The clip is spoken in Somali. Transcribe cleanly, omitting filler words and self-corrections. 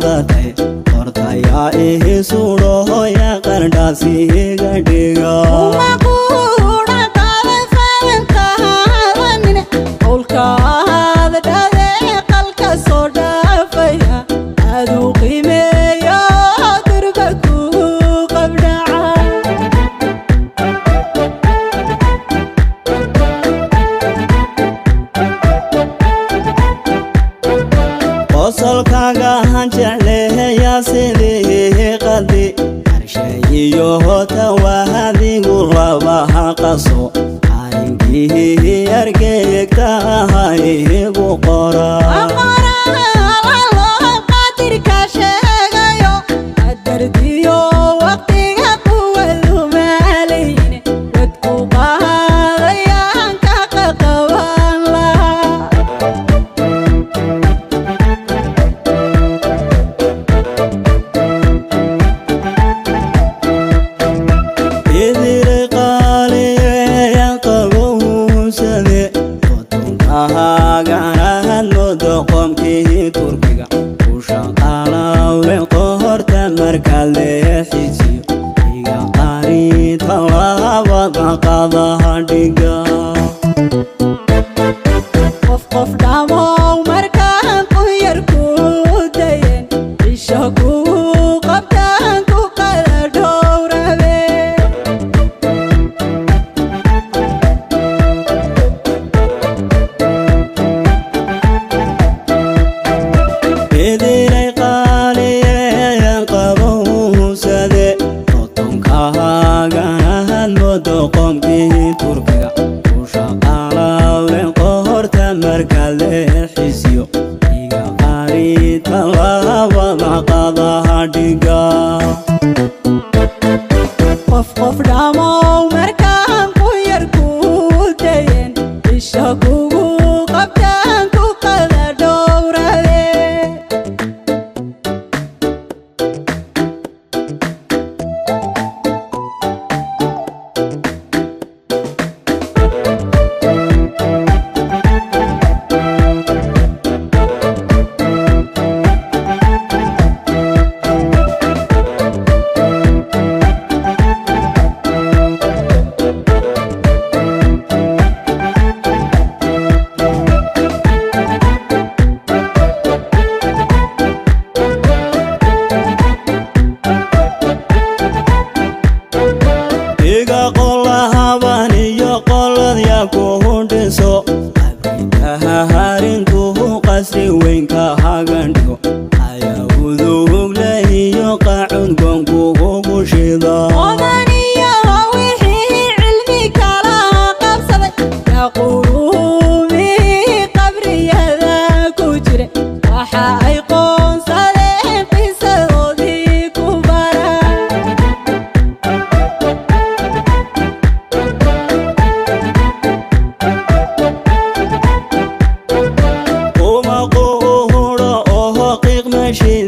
qaadatay qortayaa ii suudho yaa qardhaasiga dhiga qosolkaaga hanjecleeyaa sidii qadi harshayiyo tawahadigu labaha qaso arinkii argeegtaha igu qora qomkii turkiga u shaqaalawle qohorta marka leexijiyo iga qaari talabada qadaha dhiga qof dhamow markaan ku yar ku dayen isha kugu qabtaan ku qala dhowrabe qomkii turkiga u shaqaalawle qohorta marka leexijiyo iga qaari talabada qadaha dhiga qof dhamow markaan ku yar ku dayen isha kugu qabtaan ku qala dhowrabe harinkuhu qasri weynka hagandhigo ayaa uduuglahiyo qacud gonkugu shida wixii cilmi kala qabsaday yaa quluumii qabriyada ku jira waxa ay qoonsadeen qisadoodii ku bara she